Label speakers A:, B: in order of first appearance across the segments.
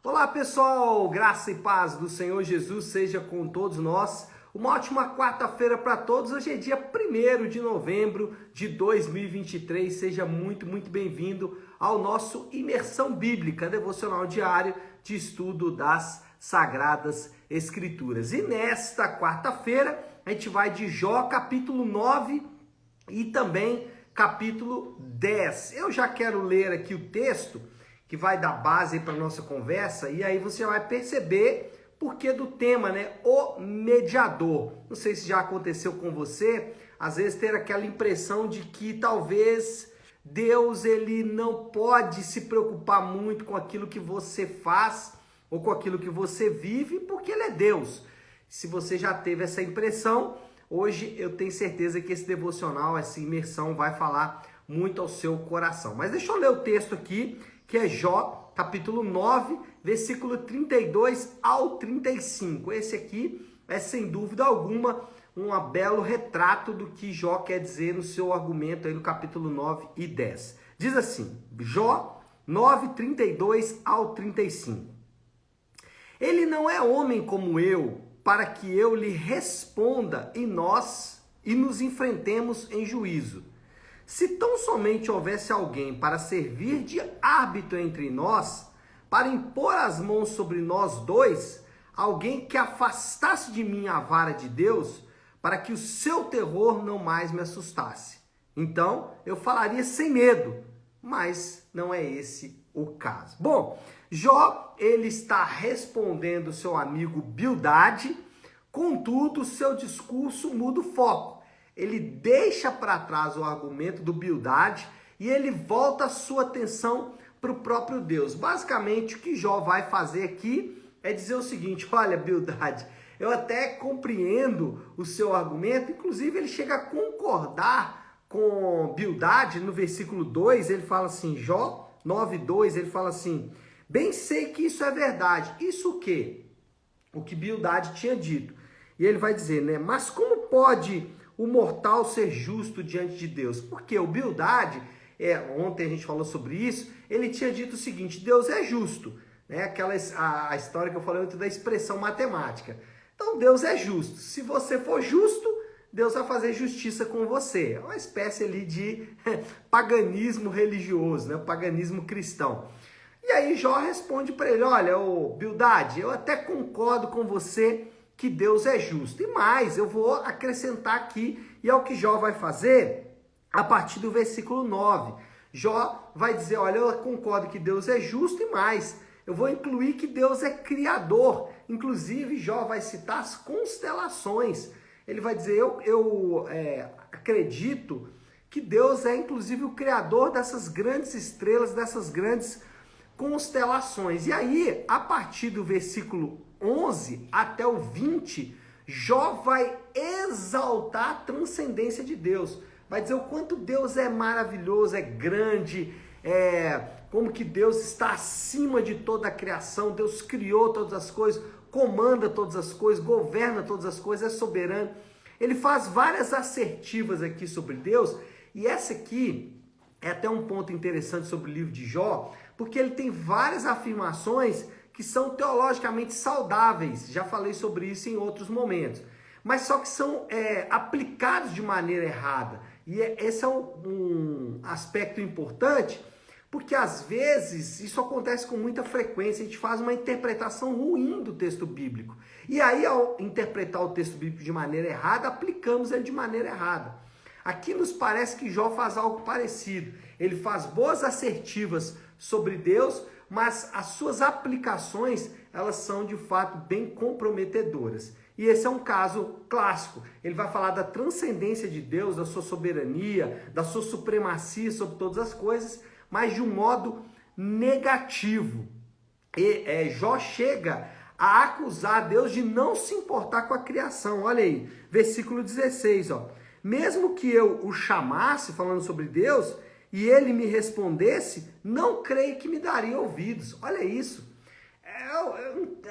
A: Olá pessoal, graça e paz do Senhor Jesus seja com todos nós. Uma ótima quarta-feira para todos. Hoje é dia 1º de novembro de 2023. Seja muito bem-vindo ao nosso Imersão Bíblica, devocional diário de estudo das Sagradas Escrituras. E nesta quarta-feira a gente vai de Jó capítulo 9 e também capítulo 10. Eu já quero ler aqui o texto que vai dar base para a nossa conversa, e aí você vai perceber por que do tema, né? O mediador. Não sei se já aconteceu com você, às vezes ter aquela impressão de que talvez Deus ele não pode se preocupar muito com aquilo que você faz ou com aquilo que você vive, porque ele é Deus. Se você já teve essa impressão, hoje eu tenho certeza que esse devocional, essa imersão vai falar muito ao seu coração. Mas deixa eu ler o texto aqui, que é Jó, capítulo 9, versículo 32 ao 35. Esse aqui é, sem dúvida alguma, um belo retrato do que Jó quer dizer no seu argumento aí no capítulo 9 e 10. Diz assim, Jó 9, 32 ao 35. Ele não é homem como eu, para que eu lhe responda e nos enfrentemos em juízo. Se tão somente houvesse alguém para servir de árbitro entre nós, para impor as mãos sobre nós dois, alguém que afastasse de mim a vara de Deus, para que o seu terror não mais me assustasse. Então eu falaria sem medo, mas não é esse o caso. Bom, Jó, ele está respondendo o seu amigo Bildade, contudo, seu discurso muda o foco. Ele deixa para trás o argumento do Bildade e ele volta a sua atenção para o próprio Deus. Basicamente, o que Jó vai fazer aqui é dizer o seguinte: olha, Bildade, eu até compreendo o seu argumento, inclusive ele chega a concordar com Bildade no versículo 2, ele fala assim, Jó 9:2, ele fala assim, bem sei que isso é verdade. Isso o quê? O que Bildade tinha dito. E ele vai dizer, né, mas como pode o mortal ser justo diante de Deus? Porque o Bildade, ontem a gente falou sobre isso, ele tinha dito o seguinte, Deus é justo, né? A história que eu falei ontem da expressão matemática. Então Deus é justo. Se você for justo, Deus vai fazer justiça com você. É uma espécie ali de paganismo religioso, né? Paganismo cristão. E aí Jó responde para ele, olha, ô Bildade, eu até concordo com você que Deus é justo. E mais, eu vou acrescentar aqui, e é o que Jó vai fazer a partir do versículo 9. Jó vai dizer, olha, eu concordo que Deus é justo e mais, eu vou incluir que Deus é criador. Inclusive, Jó vai citar as constelações. Ele vai dizer, eu acredito que Deus é inclusive o criador dessas grandes estrelas, dessas grandes constelações. E aí, a partir do versículo 11 até o 20, Jó vai exaltar a transcendência de Deus. Vai dizer o quanto Deus é maravilhoso, é grande, como que Deus está acima de toda a criação, Deus criou todas as coisas, comanda todas as coisas, governa todas as coisas, é soberano. Ele faz várias assertivas aqui sobre Deus, e essa aqui é até um ponto interessante sobre o livro de Jó, porque ele tem várias afirmações que são teologicamente saudáveis, já falei sobre isso em outros momentos, mas só que são aplicados de maneira errada, e esse é um aspecto importante, porque às vezes isso acontece com muita frequência, a gente faz uma interpretação ruim do texto bíblico, e aí ao interpretar o texto bíblico de maneira errada, aplicamos ele de maneira errada. Aqui nos parece que Jó faz algo parecido, ele faz boas assertivas sobre Deus, mas as suas aplicações, elas são de fato bem comprometedoras. E esse é um caso clássico. Ele vai falar da transcendência de Deus, da sua soberania, da sua supremacia sobre todas as coisas, mas de um modo negativo. E Jó chega a acusar Deus de não se importar com a criação. Olha aí, versículo 16, ó. Mesmo que eu o chamasse, falando sobre Deus, e ele me respondesse, não creio que me daria ouvidos. Olha isso.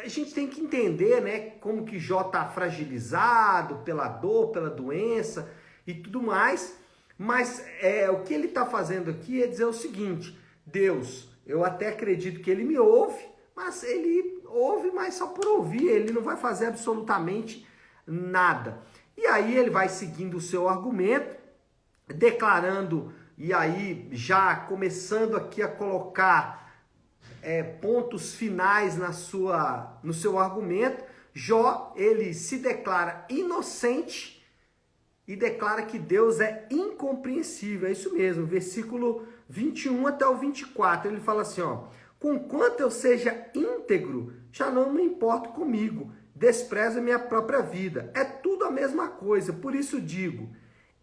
A: A gente tem que entender, né, como que Jó está fragilizado pela dor, pela doença e tudo mais. Mas o que ele está fazendo aqui é dizer o seguinte, Deus, eu até acredito que ele me ouve, mas ele ouve, mas só por ouvir, ele não vai fazer absolutamente nada. E aí ele vai seguindo o seu argumento, declarando, e aí já começando aqui a colocar pontos finais no seu argumento. Jó, ele se declara inocente e declara que Deus é incompreensível. É isso mesmo, versículo 21 até o 24, ele fala assim, ó: conquanto eu seja íntegro, já não me importo comigo, desprezo a minha própria vida. É tudo a mesma coisa, por isso digo,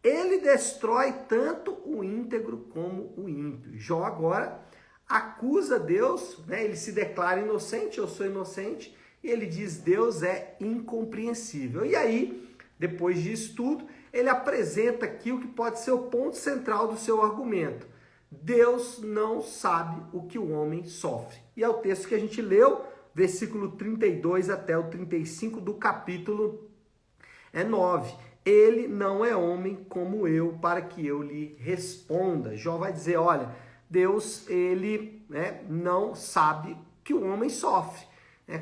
A: ele destrói tanto o íntegro como o ímpio. Jó agora acusa Deus, né? Ele se declara inocente, eu sou inocente, e ele diz, Deus é incompreensível. E aí, depois disso tudo, ele apresenta aqui o que pode ser o ponto central do seu argumento. Deus não sabe o que o homem sofre. E é o texto que a gente leu, versículo 32 até o 35 do capítulo 9. Ele não é homem como eu, para que eu lhe responda. Jó vai dizer, olha, Deus, ele não sabe que o homem sofre.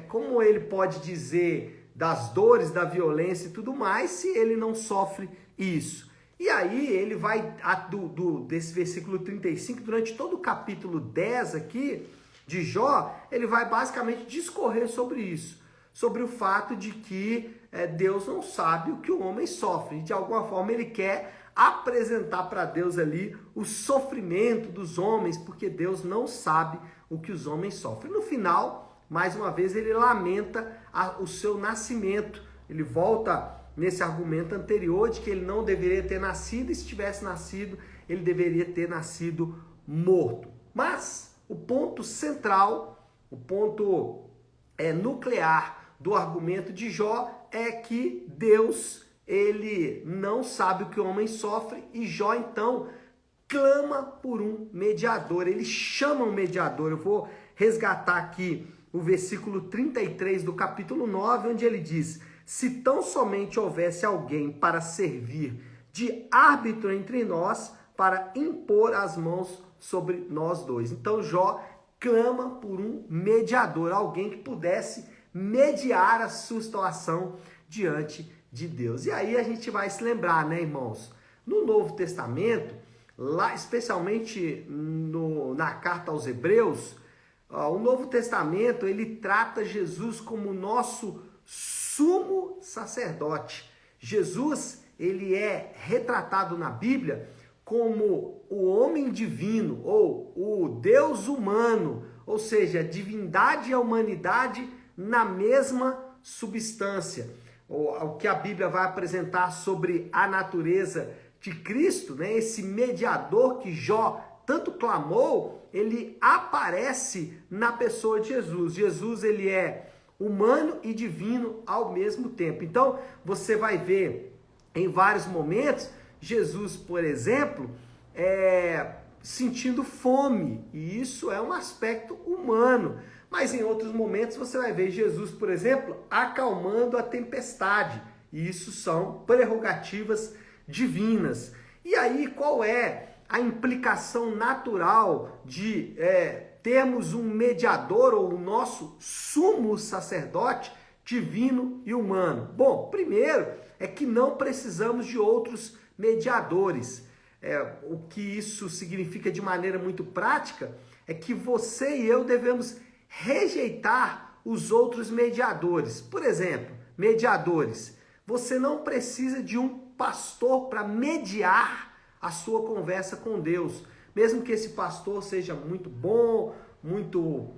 A: Como ele pode dizer das dores, da violência e tudo mais, se ele não sofre isso? E aí ele vai, desse versículo 35, durante todo o capítulo 10 aqui de Jó, ele vai basicamente discorrer sobre isso, sobre o fato de que Deus não sabe o que o homem sofre. De alguma forma ele quer apresentar para Deus ali o sofrimento dos homens, porque Deus não sabe o que os homens sofrem. No final, mais uma vez, ele lamenta o seu nascimento. Ele volta nesse argumento anterior de que ele não deveria ter nascido, e se tivesse nascido, ele deveria ter nascido morto. Mas o ponto central, o ponto nuclear do argumento de Jó é que Deus, ele não sabe o que o homem sofre, e Jó então clama por um mediador, ele chama um mediador. Eu vou resgatar aqui o versículo 33 do capítulo 9, onde ele diz, se tão somente houvesse alguém para servir de árbitro entre nós, para impor as mãos sobre nós dois. Então Jó clama por um mediador, alguém que pudesse mediar a sua situação diante de Deus. E aí a gente vai se lembrar, né, irmãos? No Novo Testamento, lá especialmente na carta aos Hebreus, o Novo Testamento, ele trata Jesus como nosso sumo sacerdote. Jesus, ele é retratado na Bíblia como o homem divino, ou o Deus humano, ou seja, a divindade e a humanidade na mesma substância. O que a Bíblia vai apresentar sobre a natureza de Cristo, né? Esse mediador que Jó tanto clamou, ele aparece na pessoa de Jesus. Jesus, ele é humano e divino ao mesmo tempo. Então, você vai ver em vários momentos, Jesus, por exemplo, sentindo fome, e isso é um aspecto humano. Mas em outros momentos você vai ver Jesus, por exemplo, acalmando a tempestade, e isso são prerrogativas divinas. E aí, qual é a implicação natural de termos um mediador, ou o nosso sumo sacerdote divino e humano? Bom, primeiro é que não precisamos de outros mediadores. O que isso significa de maneira muito prática é que você e eu devemos rejeitar os outros mediadores. Por exemplo, mediadores. Você não precisa de um pastor para mediar a sua conversa com Deus. Mesmo que esse pastor seja muito bom, muito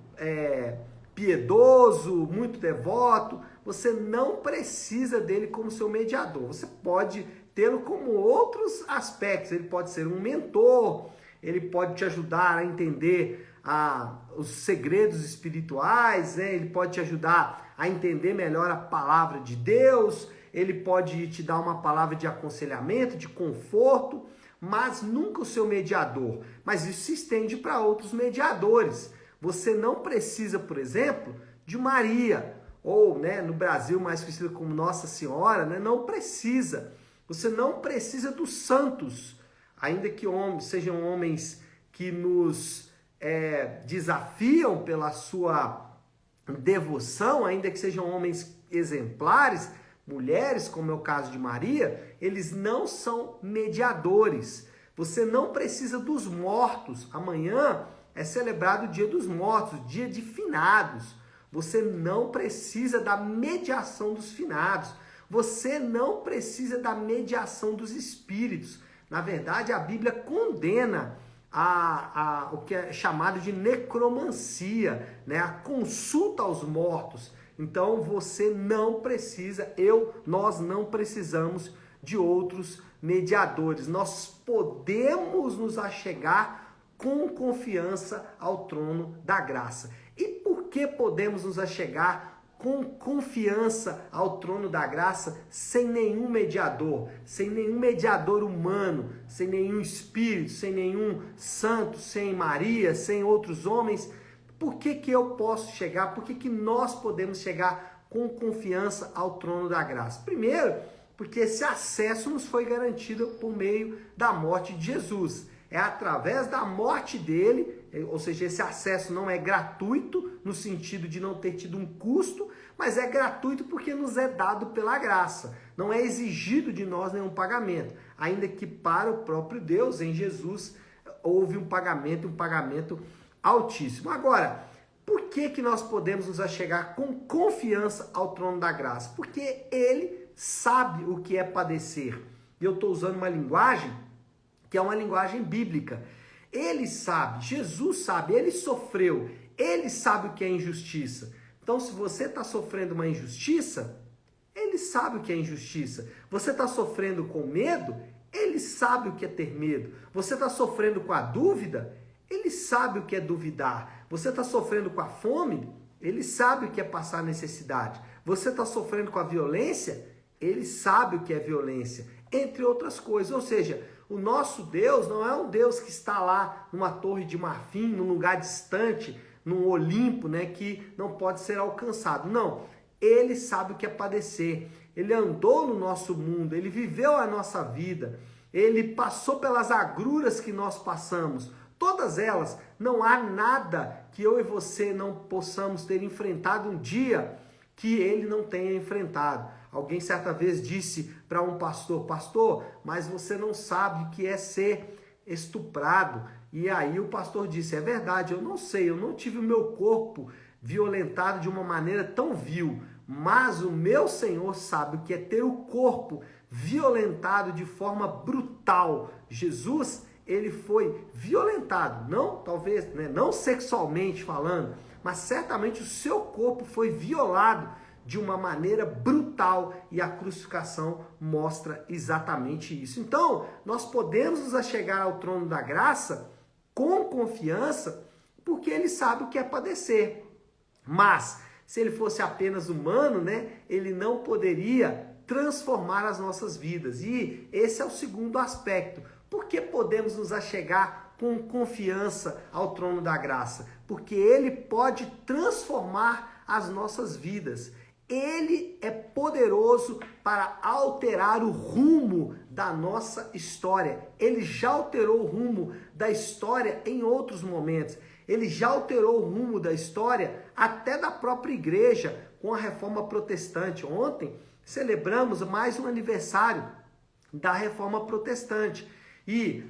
A: piedoso, muito devoto, você não precisa dele como seu mediador. Você pode tê-lo como outros aspectos. Ele pode ser um mentor, ele pode te ajudar a entender os segredos espirituais, né? Ele pode te ajudar a entender melhor a palavra de Deus, ele pode te dar uma palavra de aconselhamento, de conforto, mas nunca o seu mediador. Mas isso se estende para outros mediadores. Você não precisa, por exemplo, de Maria, ou no Brasil mais conhecida como Nossa Senhora, não precisa. Você não precisa dos santos, ainda que sejam homens que nos desafiam pela sua devoção, ainda que sejam homens exemplares, mulheres, como é o caso de Maria, eles não são mediadores. Você não precisa dos mortos. Amanhã é celebrado o Dia dos Mortos, Dia de Finados. Você não precisa da mediação dos finados. Você não precisa da mediação dos espíritos. Na verdade, a Bíblia condena o que é chamado de necromancia, né? A consulta aos mortos. Então você não precisa, nós não precisamos de outros mediadores. Nós podemos nos achegar com confiança ao trono da graça. E por que podemos nos achegar com confiança ao trono da graça sem nenhum mediador humano, sem nenhum espírito, sem nenhum santo, sem Maria, sem outros homens? Por que eu posso chegar? Por que nós podemos chegar com confiança ao trono da graça? Primeiro, porque esse acesso nos foi garantido por meio da morte de Jesus. É através da morte dele, ou seja, esse acesso não é gratuito, no sentido de não ter tido um custo, mas é gratuito porque nos é dado pela graça. Não é exigido de nós nenhum pagamento, ainda que para o próprio Deus, em Jesus, houve um pagamento altíssimo. Agora, por que nós podemos nos achegar com confiança ao trono da graça? Porque ele sabe o que é padecer. E eu estou usando uma linguagem que é uma linguagem bíblica. Ele sabe, Jesus sabe, ele sofreu, ele sabe o que é injustiça. Então, se você está sofrendo uma injustiça, ele sabe o que é injustiça. Você está sofrendo com medo, ele sabe o que é ter medo. Você está sofrendo com a dúvida, ele sabe o que é duvidar. Você está sofrendo com a fome, ele sabe o que é passar necessidade. Você está sofrendo com a violência, ele sabe o que é violência, entre outras coisas. Ou seja, o nosso Deus não é um Deus que está lá numa torre de marfim, num lugar distante, num Olimpo, né, que não pode ser alcançado. Não, ele sabe o que é padecer. Ele andou no nosso mundo, ele viveu a nossa vida, ele passou pelas agruras que nós passamos. Todas elas, não há nada que eu e você não possamos ter enfrentado um dia que ele não tenha enfrentado. Alguém certa vez disse para um pastor: pastor, mas você não sabe o que é ser estuprado. E aí o pastor disse: é verdade, eu não sei, eu não tive o meu corpo violentado de uma maneira tão vil, mas o meu Senhor sabe o que é ter o corpo violentado de forma brutal. Jesus, ele foi violentado, não talvez, né, não sexualmente falando, mas certamente o seu corpo foi violado de uma maneira brutal, e a crucificação mostra exatamente isso. Então, nós podemos nos achegar ao trono da graça com confiança, porque ele sabe o que é padecer. Mas, se ele fosse apenas humano, né, ele não poderia transformar as nossas vidas. E esse é o segundo aspecto. Por que podemos nos achegar com confiança ao trono da graça? Porque ele pode transformar as nossas vidas. Ele é poderoso para alterar o rumo da nossa história. Ele já alterou o rumo da história em outros momentos. Ele já alterou o rumo da história até da própria igreja com a Reforma Protestante. Ontem celebramos mais um aniversário da Reforma Protestante. E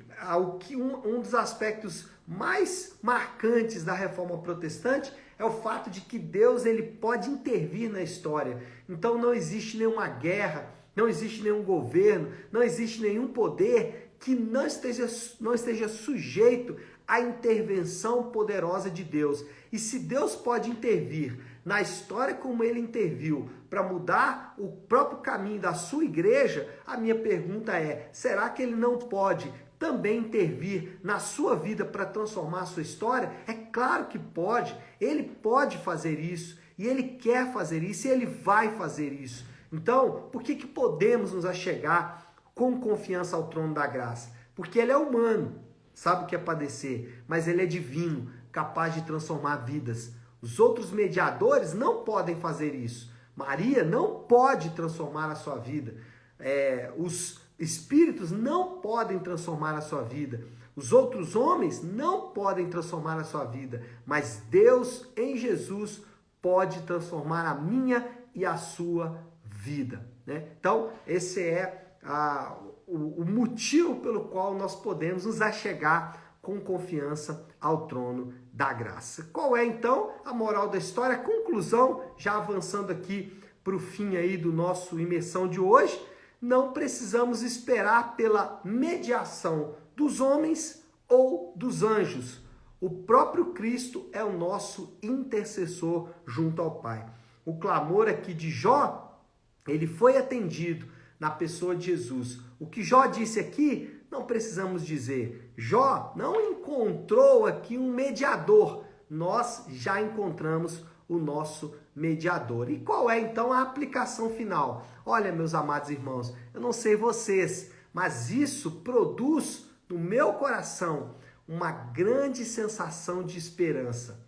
A: um dos aspectos mais marcantes da Reforma Protestante é o fato de que Deus, ele pode intervir na história. Então não existe nenhuma guerra, não existe nenhum governo, não existe nenhum poder que não esteja sujeito à intervenção poderosa de Deus. E se Deus pode intervir na história como ele interviu para mudar o próprio caminho da sua igreja, a minha pergunta é: será que ele não pode também intervir na sua vida para transformar a sua história? É claro que pode. Ele pode fazer isso, e ele quer fazer isso, e ele vai fazer isso. Então, por que podemos nos achegar com confiança ao trono da graça? Porque ele é humano, sabe o que é padecer, mas ele é divino, capaz de transformar vidas. Os outros mediadores não podem fazer isso. Maria não pode transformar a sua vida. Os espíritos não podem transformar a sua vida. Os outros homens não podem transformar a sua vida. Mas Deus, em Jesus, pode transformar a minha e a sua vida, né? Então, esse é o motivo pelo qual nós podemos nos achegar com confiança ao trono da graça. Qual é, então, a moral da história? A conclusão, já avançando aqui para o fim aí do nosso imersão de hoje, não precisamos esperar pela mediação dos homens ou dos anjos. O próprio Cristo é o nosso intercessor junto ao Pai. O clamor aqui de Jó, ele foi atendido na pessoa de Jesus. O que Jó disse aqui, não precisamos dizer. Jó não encontrou aqui um mediador. Nós já encontramos o nosso mediador. E qual é então a aplicação final? Olha, meus amados irmãos, eu não sei vocês, mas isso produz no meu coração uma grande sensação de esperança.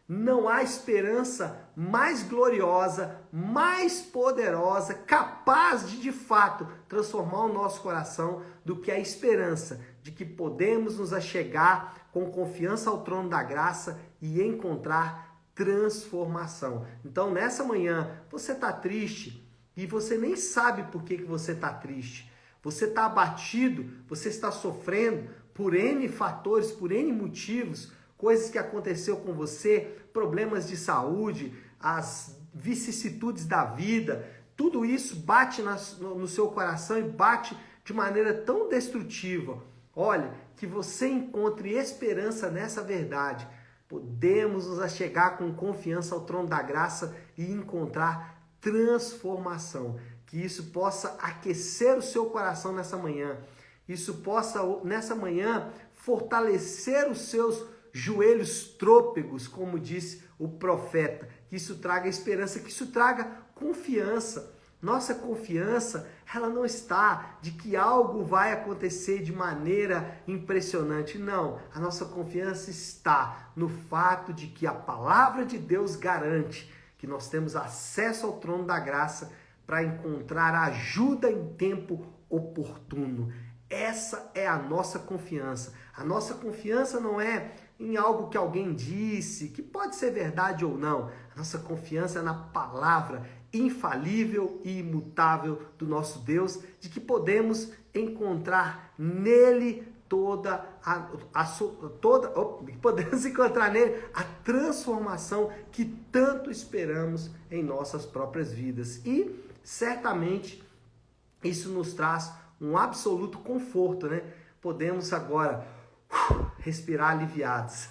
A: Não há esperança mais gloriosa, mais poderosa, capaz de fato transformar o nosso coração do que a esperança de que podemos nos achegar com confiança ao trono da graça e encontrar transformação. Então, nessa manhã, você está triste e você nem sabe por que você está triste. Você está abatido, você está sofrendo por N fatores, por N motivos, coisas que aconteceu com você, problemas de saúde, as vicissitudes da vida, tudo isso bate no seu coração e bate de maneira tão destrutiva. Olha, que você encontre esperança nessa verdade. Podemos nos achegar com confiança ao trono da graça e encontrar transformação. Que isso possa aquecer o seu coração nessa manhã. Isso possa, nessa manhã, fortalecer os seus joelhos trôpegos, como disse o profeta. Que isso traga esperança, que isso traga confiança. Nossa confiança, ela não está de que algo vai acontecer de maneira impressionante. Não, a nossa confiança está no fato de que a palavra de Deus garante que nós temos acesso ao trono da graça para encontrar ajuda em tempo oportuno. Essa é a nossa confiança. A nossa confiança não é em algo que alguém disse, que pode ser verdade ou não. A nossa confiança é na palavra infalível e imutável do nosso Deus, de que podemos encontrar nele podemos encontrar nele a transformação que tanto esperamos em nossas próprias vidas. E certamente isso nos traz um absoluto conforto, né? Podemos agora respirar aliviados.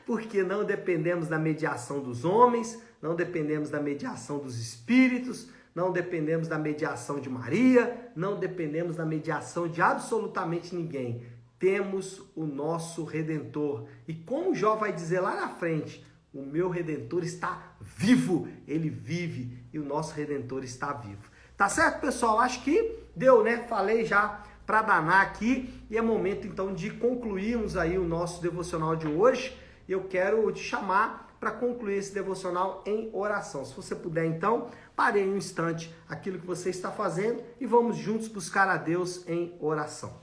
A: Porque não dependemos da mediação dos homens, não dependemos da mediação dos espíritos, não dependemos da mediação de Maria, não dependemos da mediação de absolutamente ninguém. Temos o nosso Redentor. E como Jó vai dizer lá na frente, o meu Redentor está vivo, ele vive e o nosso Redentor está vivo. Tá certo, pessoal? Acho que deu, né? Falei já para danar aqui e é momento então de concluirmos aí o nosso devocional de hoje. Eu quero te chamar para concluir esse devocional em oração. Se você puder, então, pare um instante aquilo que você está fazendo e vamos juntos buscar a Deus em oração.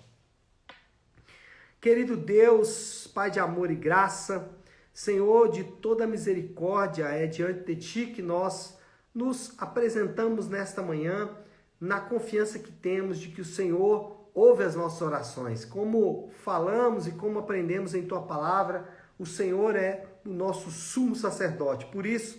A: Querido Deus, Pai de amor e graça, Senhor de toda misericórdia, é diante de Ti que nós nos apresentamos nesta manhã na confiança que temos de que o Senhor ouve as nossas orações. Como falamos e como aprendemos em Tua palavra, o Senhor é o nosso sumo sacerdote. Por isso,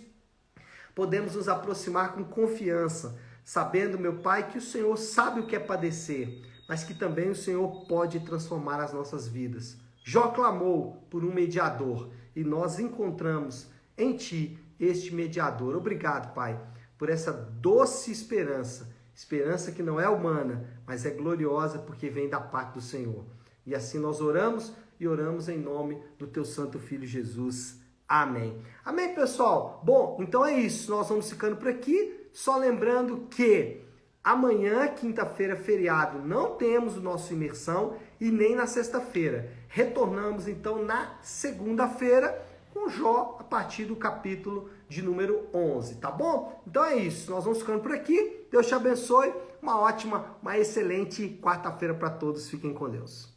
A: podemos nos aproximar com confiança, sabendo, meu Pai, que o Senhor sabe o que é padecer, mas que também o Senhor pode transformar as nossas vidas. Jó clamou por um mediador e nós encontramos em Ti este mediador. Obrigado, Pai, por essa doce esperança, esperança que não é humana, mas é gloriosa porque vem da parte do Senhor. E assim nós oramos e oramos em nome do Teu Santo Filho Jesus. Amém. Amém, pessoal? Bom, então é isso. Nós vamos ficando por aqui. Só lembrando que amanhã, quinta-feira, feriado, não temos o nosso imersão e nem na sexta-feira. Retornamos, então, na segunda-feira com Jó a partir do capítulo de número 11, tá bom? Então é isso. Nós vamos ficando por aqui. Deus te abençoe. Uma excelente quarta-feira para todos. Fiquem com Deus.